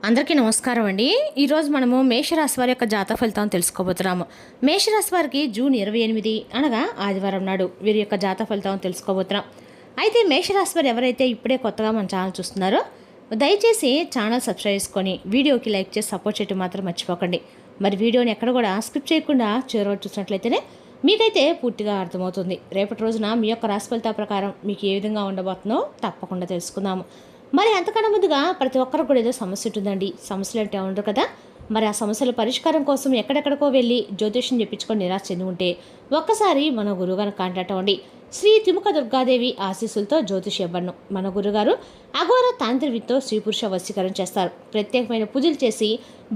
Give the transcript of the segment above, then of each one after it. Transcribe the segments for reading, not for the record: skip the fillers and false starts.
అందరికీ నమస్కారం అండి. ఈరోజు మనము మేషరాశి వారి యొక్క జాతక ఫలితాలను తెలుసుకోబోతున్నాము. మేషరాశి వారికి జూన్ 28 అనగా ఆదివారం నాడు వీరి యొక్క జాతక ఫలితాలను తెలుసుకోబోతున్నాం. అయితే మేషరాశి వారు ఎవరైతే ఇప్పుడే కొత్తగా మన ఛానల్ చూస్తున్నారో దయచేసి ఛానల్ సబ్స్క్రైబ్ చేసుకొని వీడియోకి లైక్ చేసి సపోర్ట్ చేయడం మాత్రం మర్చిపోకండి. మరి వీడియోని ఎక్కడ కూడా స్కిప్ చేయకుండా చివరి చూసినట్లయితేనే మీకైతే పూర్తిగా అర్థమవుతుంది. రేపటి రోజున మీ యొక్క రాశి ఫలితాల ప్రకారం మీకు ఏ విధంగా ఉండబోతుందో తప్పకుండా తెలుసుకుందాము. మరి అంతకన్నా ముందుగా ప్రతి ఒక్కరికి కూడా ఏదో సమస్య ఉంటుందండి. సమస్యలు అంటే ఉండరు కదా. మరి ఆ సమస్యల పరిష్కారం కోసం ఎక్కడెక్కడికో వెళ్ళి జ్యోతిష్యం చెప్పించుకొని నిరాశ చెంది ఉంటే ఒక్కసారి మన గురువుగారిని కాంటాక్ట్ అవ్వండి. శ్రీ తిముక దుర్గాదేవి ఆశీస్సులతో జ్యోతిష్ ఇవ్వను మన గురుగారు అఘోర తాంత్రికతో స్త్రీ పురుష వశీకరణ చేస్తారు. ప్రత్యేకమైన పూజలు చేసి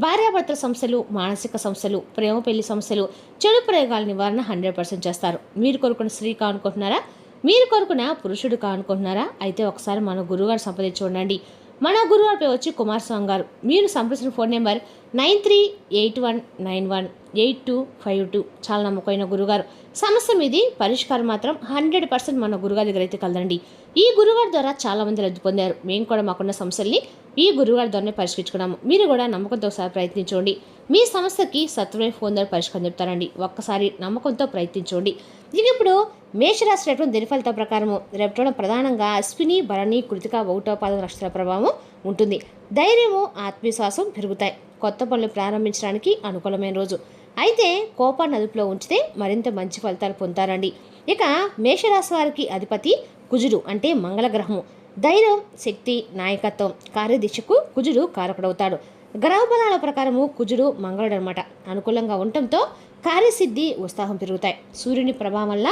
భార్యాభర్తల సమస్యలు, మానసిక సమస్యలు, ప్రేమ పెళ్లి సమస్యలు, చెడు ప్రయోగాల నివారణ 100% చేస్తారు. మీరు కోరుకున్న స్త్రీ కానుకుంటున్నారా? మీరు కోరుకున్న పురుషుడు కానుకుంటున్నారా? అయితే ఒకసారి మన గురువుగారు సంప్రదించి ఉండండి. మన గురువారి పేరు వచ్చి కుమారస్వామి గారు. మీరు సంప్రదించిన ఫోన్ నెంబర్ 9381918252. చాలా నమ్మకమైన గురుగారు. సమస్య మీది పరిష్కారం మాత్రం 100% మన గురుగారి దగ్గర అయితే కలదండి. ఈ గురుగారి ద్వారా చాలా మంది లబ్ధి పొందారు. మేము కూడా మాకున్న సమస్యల్ని ఈ గురుగారి ద్వారానే పరిష్కరించుకున్నాము. మీరు కూడా నమ్మకంతో ఒకసారి ప్రయత్నించండి. మీ సమస్యకి సత్వమే ఫోన్ ద్వారా పరిష్కారం చెప్తారండి. ఒక్కసారి నమ్మకంతో ప్రయత్నించండి. ఇక ఇప్పుడు మేషరాశి రేపు దిన ఫలితాల ప్రకారము రేపటి ప్రధానంగా అశ్విని, భరణి, కృతిక, 1వ పాద నక్షత్రాల ప్రభావం ఉంటుంది. ధైర్యము, ఆత్మవిశ్వాసం పెరుగుతాయి. కొత్త పనులు ప్రారంభించడానికి అనుకూలమైన రోజు. అయితే కోపాన్ని అదుపులో ఉంచితే మరింత మంచి ఫలితాలు పొందుతారండి. ఇక మేషరాశి వారికి అధిపతి కుజుడు అంటే మంగళ గ్రహము. ధైర్యం, శక్తి, నాయకత్వం, కార్యదిశకు కుజుడు కారకుడవుతాడు. గ్రహబలాల ప్రకారము కుజుడు మంగళుడు అనమాట. అనుకూలంగా ఉండటంతో కార్యసిద్ధి, ఉత్సాహం పెరుగుతాయి. సూర్యుని ప్రభావం వల్ల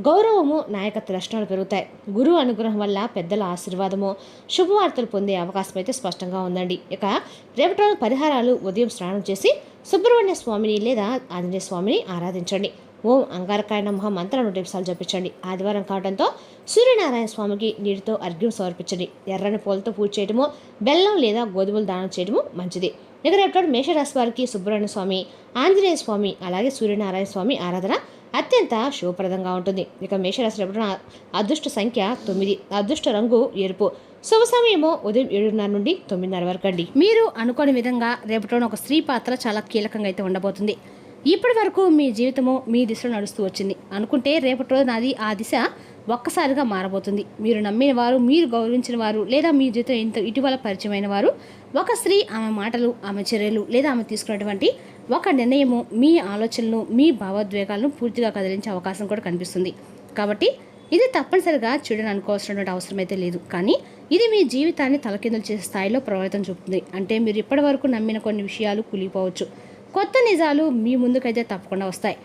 గౌరవము, నాయకత్వ లక్షణాలు పెరుగుతాయి. గురువు అనుగ్రహం వల్ల పెద్దల ఆశీర్వాదము, శుభవార్తలు పొందే అవకాశం అయితే స్పష్టంగా ఉందండి. ఇక రేపటి రోజు పరిహారాలు: ఉదయం స్నానం చేసి సుబ్రహ్మణ్య స్వామిని లేదా ఆంజనేయ స్వామిని ఆరాధించండి. ఓం అంగారకాయ నమః మంత్రాలను 100 సార్లు జపించండి. ఆదివారం కావడంతో సూర్యనారాయణ స్వామికి నీటితో అర్ఘ్యం సమర్పించండి. ఎర్రని పూలతో పూజ చేయడము, బెల్లం లేదా గోధుమలు దానం చేయడము మంచిది. ఇక రేపటి మేషరాశి వారికి సుబ్రహ్మణ్య స్వామి, ఆంజనేయ స్వామి అలాగే సూర్యనారాయణ స్వామి ఆరాధన అత్యంత శుభప్రదంగా ఉంటుంది. ఇక మేషరాశి రేపటి అదృష్ట సంఖ్య 9, అదృష్ట రంగు ఎరుపు. శుభ సమయము ఉదయం 7:30 నుండి 9:30 వరకు అండి. మీరు అనుకోని విధంగా రేపటి ఒక స్త్రీ పాత్ర చాలా కీలకంగా అయితే ఉండబోతుంది. ఇప్పటి వరకు మీ జీవితము మీ దిశలో నడుస్తూ వచ్చింది అనుకుంటే రేపటి రోజు నాది ఆ దిశ ఒక్కసారిగా మారబోతుంది. మీరు నమ్మిన వారు, మీరు గౌరవించిన వారు లేదా మీ జీవితం ఇటీవల పరిచయమైన వారు, ఒక స్త్రీ, ఆమె మాటలు, ఆమె చర్యలు లేదా ఆమె తీసుకున్నటువంటి ఒక నిర్ణయము మీ ఆలోచనలు, మీ భావోద్వేగాలను పూర్తిగా కదిలించే అవకాశం కూడా కనిపిస్తుంది. కాబట్టి ఇది తప్పనిసరిగా చెడుని అనుకోవాల్సినటువంటి అవసరం అయితే లేదు. కానీ ఇది మీ జీవితాన్ని తలకిందులు చేసే స్థాయిలో ప్రభావితం చూపుతుంది. అంటే మీరు ఇప్పటి వరకు నమ్మిన కొన్ని విషయాలు కూలిపోవచ్చు. కొత్త నిజాలు మీ ముందుకైతే తప్పకుండా వస్తాయి.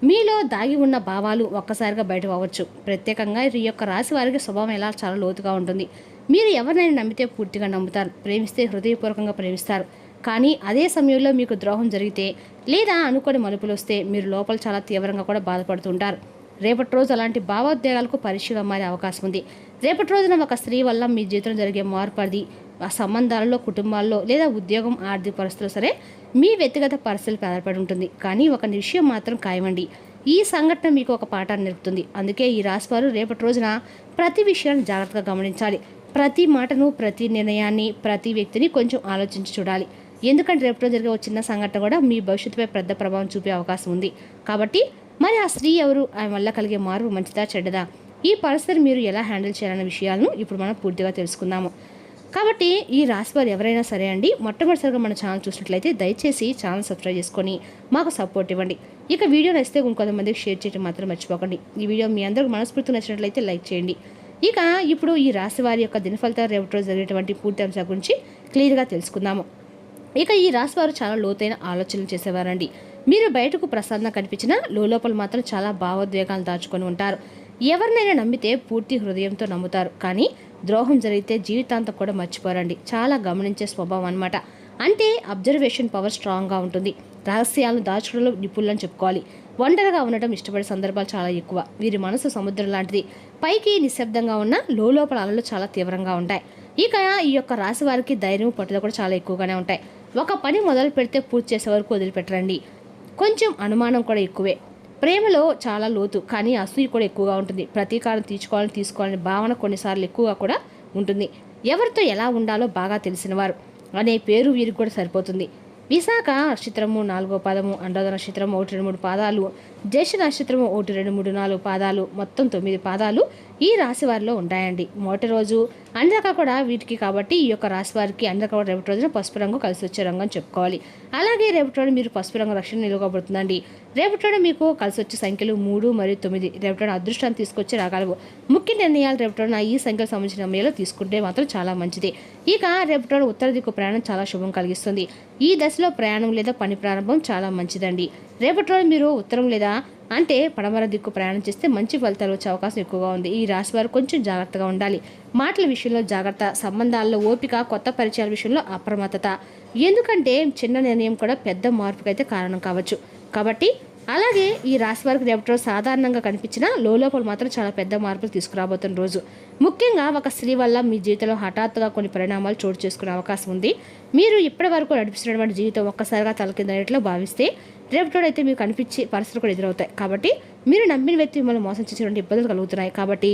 మీలో దాగి ఉన్న భావాలు ఒక్కసారిగా బయటకు అవ్వచ్చు. ప్రత్యేకంగా ఈ యొక్క రాశి వారికి స్వభావం ఎలా చాలా లోతుగా ఉంటుంది. మీరు ఎవరినైనా నమ్మితే పూర్తిగా నమ్ముతారు. ప్రేమిస్తే హృదయపూర్వకంగా ప్రేమిస్తారు. కానీ అదే సమయంలో మీకు ద్రోహం జరిగితే లేదా అనుకోని మలుపులు వస్తే మీరు లోపల చాలా తీవ్రంగా కూడా బాధపడుతుంటారు. రేపటి రోజు అలాంటి భావోద్వేగాలకు పరీక్షగా మారే అవకాశం ఉంది. రేపటి రోజున ఒక స్త్రీ వల్ల మీ జీవితంలో జరిగే మార్పు, అది ఆ సంబంధాలలో, కుటుంబాల్లో లేదా ఉద్యోగం, ఆర్థిక పరిస్థితులు సరే మీ వ్యక్తిగత పరిస్థితులకు ఆధారపడి ఉంటుంది. కానీ ఒక విషయం మాత్రం ఖాయమండి, ఈ సంఘటన మీకు ఒక పాఠాన్ని నేర్పుతుంది. అందుకే ఈ రాశివారు రేపటి రోజున ప్రతి విషయాన్ని జాగ్రత్తగా గమనించాలి. ప్రతి మాటను, ప్రతి నిర్ణయాన్ని, ప్రతి వ్యక్తిని కొంచెం ఆలోచించి చూడాలి. ఎందుకంటే రేపటి రోజు జరిగే ఒక చిన్న సంఘటన కూడా మీ భవిష్యత్తుపై పెద్ద ప్రభావం చూపే అవకాశం ఉంది. కాబట్టి మరి ఆ స్త్రీ ఎవరు, ఆమె వల్ల కలిగే మార్పు మంచిదా చెడ్డదా, ఈ పరిస్థితిని మీరు ఎలా హ్యాండిల్ చేయాలనే విషయాలను ఇప్పుడు మనం పూర్తిగా తెలుసుకుందాము. కాబట్టి ఈ రాశివారు ఎవరైనా సరే అండి, మొట్టమొదటిసారిగా మన ఛానల్ చూసినట్లయితే దయచేసి ఛానల్ సబ్స్క్రైబ్ చేసుకొని మాకు సపోర్ట్ ఇవ్వండి. ఇక వీడియో నచ్చితే ఇంకొంతమందికి షేర్ చేయడం మాత్రం మర్చిపోకండి. ఈ వీడియో మీ అందరికి మనస్ఫూర్తి నచ్చినట్లయితే లైక్ చేయండి. ఇక ఇప్పుడు ఈ రాశివారి యొక్క దిన ఫలితాలు రేపటి రోజు జరిగేటువంటి పూర్తి అంశాల గురించి క్లియర్గా తెలుసుకుందాము. ఇక ఈ రాశివారు చాలా లోతైన ఆలోచనలు చేసేవారండి. మీరు బయటకు ప్రసాదంగా కనిపించినా లోపల మాత్రం చాలా భావోద్వేగాలు దాచుకొని ఉంటారు. ఎవరినైనా నమ్మితే పూర్తి హృదయంతో నమ్ముతారు. కానీ ద్రోహం జరిగితే జీవితాంతం కూడా మర్చిపోరండి. చాలా గమనించే స్వభావం అనమాట. అంటే అబ్జర్వేషన్ పవర్ స్ట్రాంగ్గా ఉంటుంది. రహస్యాలను దాచుకోవడంలో నిపుణులని చెప్పుకోవాలి. ఒంటరిగా ఉండటం ఇష్టపడే సందర్భాలు చాలా ఎక్కువ. వీరి మనసు సముద్రం లాంటిది. పైకి నిశ్శబ్దంగా ఉన్న లోపల అలలు చాలా తీవ్రంగా ఉంటాయి. ఇక ఈ యొక్క రాశి వారికి ధైర్యం, పట్టుదల కూడా చాలా ఎక్కువగానే ఉంటాయి. ఒక పని మొదలు పెడితే పూర్తి చేసే వరకు వదిలిపెట్టరండి. కొంచెం అనుమానం కూడా ఎక్కువే. ప్రేమలో చాలా లోతు, కానీ అసూయ కూడా ఎక్కువగా ఉంటుంది. ప్రతీకారం తీసుకోవాలని భావన కొన్నిసార్లు ఎక్కువగా కూడా ఉంటుంది. ఎవరితో ఎలా ఉండాలో బాగా తెలిసినవారు. అనే పేరు వీరికి కూడా సరిపోతుంది. విశాఖ నక్షత్రము 4వ పాదము, అనురాధ నక్షత్రము 1, 2, 3 పాదాలు, జ్యేష్ఠ నక్షత్రము 1, 2, 3, 4 పాదాలు, మొత్తం 9 పాదాలు ఈ రాశి వారిలో ఉంటాయండి. మొదటి రోజు అన్ని రకాలు కూడా వీటికి కాబట్టి ఈ యొక్క రాశి వారికి అన్ని రకాల రేపటి రోజున పసుపు రంగు కలిసి వచ్చే రంగు అని చెప్పుకోవాలి. అలాగే రేపటి రోజు మీరు పసుపు రంగు రక్షణ నిలువబడుతుందండి. రేపటి రోజు మీకు కలిసి వచ్చే సంఖ్యలు 3 మరియు 9. రేపటి రోజు అదృష్టాన్ని తీసుకొచ్చే రకాలు ముఖ్య నిర్ణయాలు రేపటి రోజున ఈ సంఖ్యలకు సంబంధించిన సమయంలో తీసుకుంటే మాత్రం చాలా మంచిది. ఇక రేపటి రోజు ఉత్తర దిక్కు ప్రయాణం చాలా శుభం కలిగిస్తుంది. ఈ దశలో ప్రయాణం లేదా పని ప్రారంభం చాలా మంచిదండి. రేపటి రోజు మీరు ఉత్తరం లేదా అంటే పడమర దిక్కు ప్రయాణం చేస్తే మంచి ఫలితాలు వచ్చే అవకాశం ఎక్కువగా ఉంది. ఈ రాశి వారు కొంచెం జాగ్రత్తగా ఉండాలి. మాటల విషయంలో జాగ్రత్త, సంబంధాల్లో ఓపిక, కొత్త పరిచయాల విషయంలో అప్రమత్తత. ఎందుకంటే చిన్న నిర్ణయం కూడా పెద్ద మార్పుకైతే కారణం కావచ్చు. కాబట్టి అలాగే ఈ రాశి వారికి రేపటి రోజు సాధారణంగా కనిపించిన లోపల మాత్రం చాలా పెద్ద మార్పులు తీసుకురాబోతున్న రోజు. ముఖ్యంగా ఒక స్త్రీ వల్ల మీ జీవితంలో హఠాత్తుగా కొన్ని పరిణామాలు చోటు చేసుకునే అవకాశం ఉంది. మీరు ఇప్పటి వరకు నడిపిస్తున్నటువంటి జీవితం ఒక్కసారిగా తలకిందనేట్లో భావిస్తే రేపటి అయితే మీకు కనిపించే పరిస్థితులు కూడా ఎదురవుతాయి. కాబట్టి మీరు నమ్మిన వ్యక్తి మిమ్మల్ని మోసం చేసేటువంటి ఇబ్బందులు కలుగుతున్నాయి. కాబట్టి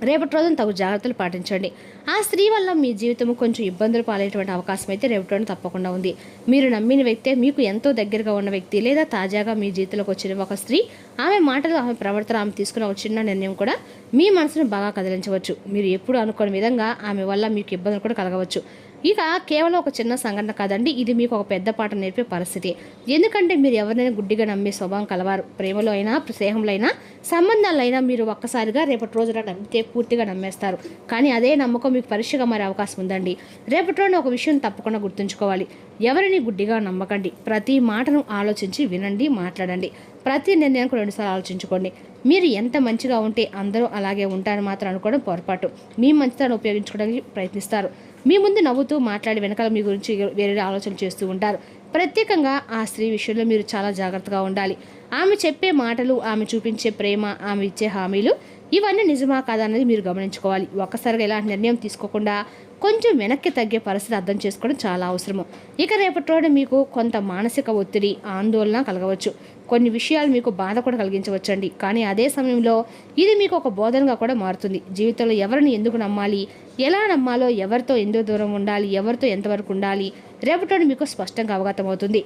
రేపటి రోజున తగు జాగ్రత్తలు పాటించండి. ఆ స్త్రీ వల్ల మీ జీవితం కొంచెం ఇబ్బందులు పాలయ్యేటువంటి అవకాశం అయితే రేపటి రోజున తప్పకుండా ఉంది. మీరు నమ్మిన వ్యక్తే మీకు ఎంతో దగ్గరగా ఉన్న వ్యక్తి లేదా తాజాగా మీ జీవితంలోకి వచ్చిన ఒక స్త్రీ, ఆమె మాటలు, ఆమె ప్రవర్తన, ఆమె తీసుకున్న ఒక చిన్న నిర్ణయం కూడా మీ మనసును బాగా కదిలించవచ్చు. మీరు ఎప్పుడు అనుకోని విధంగా ఆమె వల్ల మీకు ఇబ్బందులు కూడా కలగవచ్చు. ఇక కేవలం ఒక చిన్న సంఘటన కాదండి, ఇది మీకు ఒక పెద్ద పాఠం నేర్పే పరిస్థితి. ఎందుకంటే మీరు ఎవరినైనా గుడ్డిగా నమ్మే స్వభావం కలవారు. ప్రేమలో అయినా, స్నేహంలో అయినా, సంబంధాల్లో అయినా మీరు ఒక్కసారిగా రేపటి రోజున నమ్మితే పూర్తిగా నమ్మేస్తారు. కానీ అదే నమ్మకం మీకు పరీక్షగా మారే అవకాశం ఉందండి. రేపటి రోజున ఒక విషయం తప్పకుండా గుర్తుంచుకోవాలి. ఎవరిని గుడ్డిగా నమ్మకండి. ప్రతి మాటను ఆలోచించి వినండి, మాట్లాడండి. ప్రతి నిర్ణయానికి 2 సార్లు ఆలోచించుకోండి. మీరు ఎంత మంచిగా ఉంటే అందరూ అలాగే ఉంటారని మాత్రం అనుకోవడం పొరపాటు. మీ మంచితనాన్ని ఉపయోగించుకోవడానికి ప్రయత్నిస్తారు. మీ ముందు నవ్వుతూ మాట్లాడి వెనకాల మీ గురించి వేరే ఆలోచనలు చేస్తూ ఉంటారు. ప్రత్యేకంగా ఆ స్త్రీ విషయంలో మీరు చాలా జాగ్రత్తగా ఉండాలి. ఆమె చెప్పే మాటలు, ఆమె చూపించే ప్రేమ, ఆమె ఇచ్చే హామీలు ఇవన్నీ నిజమా కాదా అనేది మీరు గమనించుకోవాలి. ఒక్కసారిగా ఎలాంటి నిర్ణయం తీసుకోకుండా కొంచెం వెనక్కి తగ్గే పరిస్థితి అర్థం చేసుకోవడం చాలా అవసరము. ఇక రేపటి రోజు మీకు కొంత మానసిక ఒత్తిడి, ఆందోళన కలగవచ్చు. కొన్ని విషయాలు మీకు బాధ కూడా కలిగించవచ్చండి. కానీ అదే సమయంలో ఇది మీకు ఒక బోధనగా కూడా మారుతుంది. జీవితంలో ఎవరిని ఎందుకు నమ్మాలి, ఎలా నమ్మాలో, ఎవరితో ఎందుకు దూరం ఉండాలి, ఎవరితో ఎంతవరకు ఉండాలి, రేపటి రోజు మీకు స్పష్టంగా అవగతమవుతుంది.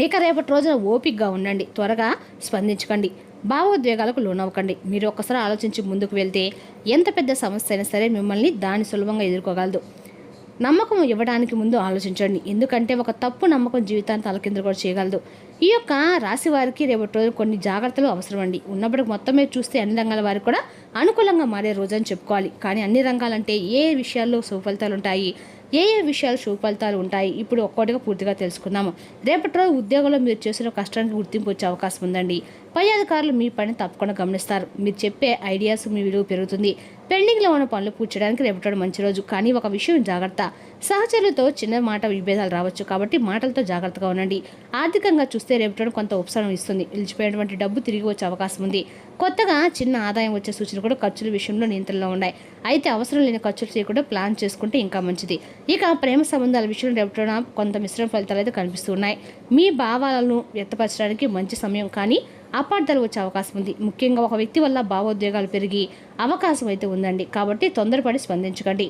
ఇక రేపటి రోజున ఓపికగా ఉండండి. త్వరగా స్పందించకండి. భావోద్వేగాలకు లోనవ్వకండి. మీరు ఒక్కసారి ఆలోచించి ముందుకు వెళ్తే ఎంత పెద్ద సమస్య అయినా సరే మిమ్మల్ని దాన్ని సులభంగా ఎదుర్కోగలదు. నమ్మకం ఇవ్వడానికి ముందు ఆలోచించండి. ఎందుకంటే ఒక తప్పు నమ్మకం జీవితాన్ని తలకిందులు కూడా చేయగలదు. ఈ యొక్క రాశి వారికి రేపటి రోజు కొన్ని జాగ్రత్తలు అవసరం అండి. ఉన్నప్పటికి మొత్తం మీద చూస్తే అన్ని రంగాల వారికి కూడా అనుకూలంగా మారే రోజు అని చెప్పుకోవాలి. కానీ అన్ని రంగాలంటే ఏ విషయాల్లో సుఫలితాలు ఉంటాయి, ఏ విషయాలు శుభఫలితాలు ఉంటాయి, ఇప్పుడు ఒక్కొక్కటిగా పూర్తిగా తెలుసుకుందాము. రేపటి రోజు ఉద్యోగంలో మీరు చేసిన కష్టానికి గుర్తింపు వచ్చే అవకాశం ఉందండి. పై అధికారులు మీ పని తప్పకుండా గమనిస్తారు. మీరు చెప్పే ఐడియాస్ మీ విలువ పెరుగుతుంది. పెండింగ్లో ఉన్న పనులు పూడ్చడానికి రేపటి మంచి రోజు. కానీ ఒక విషయం జాగ్రత్త, సహచరులతో చిన్న మాట విభేదాలు రావచ్చు. కాబట్టి మాటలతో జాగ్రత్తగా ఉండండి. ఆర్థికంగా చూస్తే రేపటి కొంత ఉపశమనం ఇస్తుంది. నిలిచిపోయినటువంటి డబ్బు తిరిగి వచ్చే అవకాశం ఉంది. కొత్తగా చిన్న ఆదాయం వచ్చే సూచనలు కూడా ఖర్చుల విషయంలో నియంత్రణలో ఉన్నాయి. అయితే అవసరం లేని ఖర్చులు చేయకుండా ప్లాన్ చేసుకుంటే ఇంకా మంచిది. ఇక ప్రేమ సంబంధాల విషయంలో రేపటిన కొంత మిశ్రమ ఫలితాలు అయితే కనిపిస్తున్నాయి. మీ భావాలను వ్యక్తపరచడానికి మంచి సమయం, కానీ అపార్థాలు వచ్చే అవకాశం ఉంది. ముఖ్యంగా ఒక వ్యక్తి వల్ల భావోద్వేగాలు పెరిగి అవకాశం అయితే ఉందండి. కాబట్టి తొందరపడి స్పందించకండి.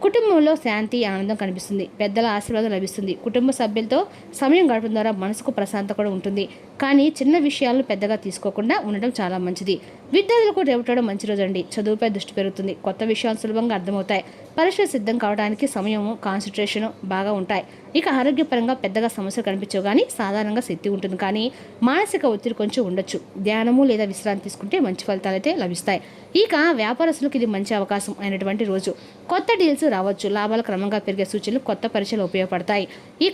కుటుంబంలో శాంతి, ఆనందం కనిపిస్తుంది. పెద్దల ఆశీర్వాదం లభిస్తుంది. కుటుంబ సభ్యులతో సమయం గడపడం ద్వారా మనసుకు ప్రశాంతత కూడా ఉంటుంది. కానీ చిన్న విషయాలను పెద్దగా తీసుకోకుండా ఉండడం చాలా మంచిది. విద్యార్థులకు రేపటి మంచి రోజు అండి. చదువుపై దృష్టి పెరుగుతుంది. కొత్త విషయాలు సులభంగా అర్థమవుతాయి. పరీక్ష సిద్ధం కావడానికి సమయము, కాన్సన్ట్రేషన్ బాగా ఉంటాయి. ఇక ఆరోగ్యపరంగా పెద్దగా సమస్యలు కనిపించవు, కానీ సాధారణంగా శక్తి ఉంటుంది. కానీ మానసిక ఒత్తిడి కొంచెం ఉండొచ్చు. ధ్యానము లేదా విశ్రాంతి తీసుకుంటే మంచి ఫలితాలు అయితే లభిస్తాయి. ఇక వ్యాపారస్తులకు ఇది మంచి అవకాశం అయినటువంటి రోజు. కొత్త డీల్స్ రావచ్చు. లాభాలు క్రమంగా పెరిగే సూచనలు కొత్త పరిచయాలు ఉపయోగపడతాయి.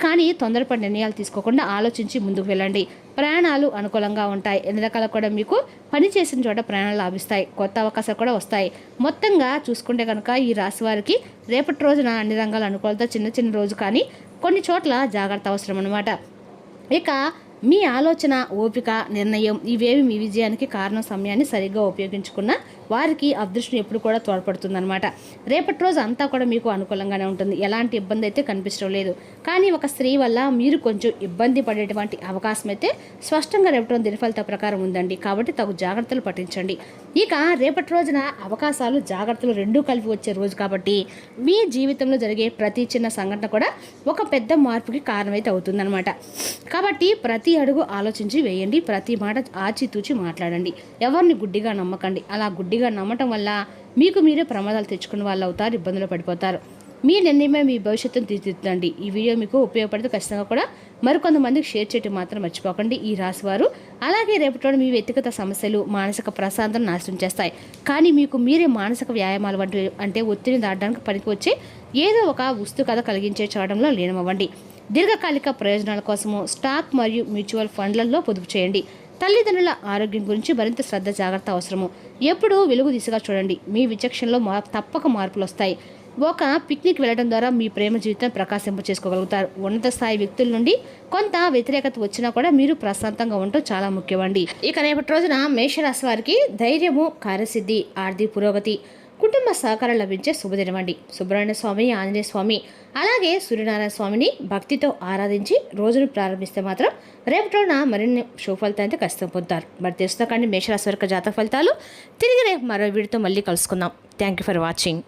కానీ తొందరపడి నిర్ణయాలు తీసుకోకుండా ఆలోచించి ముందుకు వెళ్ళండి. ప్రయాణాలు అనుకూలంగా ఉంటాయి. ఎన్ని రకాల కూడా మీకు పని చేసిన చోట ప్రయాణాలు లాభిస్తాయి. కొత్త అవకాశాలు కూడా వస్తాయి. మొత్తంగా చూసుకుంటే కనుక ఈ రాశి వారికి రేపటి రోజున అన్ని రంగాల అనుకూలత చిన్న చిన్న రోజు, కానీ కొన్ని చోట్ల జాగ్రత్త అవసరం అన్నమాట. ఇక మీ ఆలోచన, ఓపిక, నిర్ణయం ఇవేవి మీ విజయానికి కారణం. సమయాన్ని సరిగ్గా ఉపయోగించుకున్న వారికి అదృష్టం ఎప్పుడు కూడా తోడ్పడుతుందన్నమాట. రేపటి రోజు అంతా కూడా మీకు అనుకూలంగానే ఉంటుంది. ఎలాంటి ఇబ్బంది అయితే కనిపించడం లేదు. కానీ ఒక స్త్రీ వల్ల మీరు కొంచెం ఇబ్బంది పడేటువంటి అవకాశం అయితే స్పష్టంగా రేపటి దినఫలిత ప్రకారం ఉందండి. కాబట్టి తగు జాగ్రత్తలు పఠించండి. ఇక రేపటి రోజున అవకాశాలు, జాగ్రత్తలు రెండూ కలిపి వచ్చే రోజు కాబట్టి మీ జీవితంలో జరిగే ప్రతి చిన్న సంఘటన కూడా ఒక పెద్ద మార్పుకి కారణమైతే అవుతుందన్నమాట. కాబట్టి ప్రతి అడుగు ఆలోచించి వేయండి. ప్రతి మాట ఆచితూచి మాట్లాడండి. ఎవరిని గుడ్డిగా నమ్మకండి. అలా గుడ్డిగా నమ్మటం వల్ల మీకు మీరే ప్రమాదాలు తెచ్చుకున్న వాళ్ళు అవుతారు, ఇబ్బందులు పడిపోతారు. మీ నిర్ణయమే మీ భవిష్యత్తును తీర్చిదిద్దండి. ఈ వీడియో మీకు ఉపయోగపడితే ఖచ్చితంగా కూడా మరికొంతమందికి షేర్ చేయడం మాత్రం మర్చిపోకండి ఈ రాశివారు. అలాగే రేపటి మీ వ్యక్తిగత సమస్యలు మానసిక ప్రశాంతత నాశనం చేస్తాయి. కానీ మీకు మీరే మానసిక వ్యాయామాలు వంటి అంటే ఒత్తిడిని దాటడానికి పనికి వచ్చే ఏదో ఒక వస్తు కథ కలిగించే చేయడంలో లీనమవ్వండి. దీర్ఘకాలిక ప్రయోజనాల కోసము స్టాక్ మరియు మ్యూచువల్ ఫండ్లలో పొదుపు చేయండి. తల్లిదండ్రుల ఆరోగ్యం గురించి మరింత శ్రద్ధ, జాగ్రత్త అవసరము. ఎప్పుడూ వెలుగు దిశగా చూడండి. మీ విచక్షణలో తప్పక మార్పులు వస్తాయి. ఒక పిక్నిక్ వెళ్ళడం ద్వారా మీ ప్రేమ జీవితం ప్రకాశింప చేసుకోగలుగుతారు. ఉన్నత స్థాయి వ్యక్తుల నుండి కొంత వ్యతిరేకత వచ్చినా కూడా మీరు ప్రశాంతంగా ఉండటం చాలా ముఖ్యమండి. ఇక రేపటి రోజున మేషరాశి వారికి ధైర్యము, కార్యసిద్ధి, ఆర్థిక పురోగతి, కుటుంబ సహకారం లభించే శుభదినం అండి. సుబ్రహ్మణ్య స్వామి, ఆంజనేయ స్వామి అలాగే సూర్యనారాయణ స్వామిని భక్తితో ఆరాధించి రోజును ప్రారంభిస్తే మాత్రం రేపటి రోజున మరిన్ని శుభఫలితాలు అయితే ఖచ్చితంగా పొందుతారు. మరి తెలుసుకుందాం మేషరాశి వారి జాతక ఫలితాలు. తిరిగి రేపు మరో వీడియోతో మళ్ళీ కలుసుకుందాం. Thank you for watching.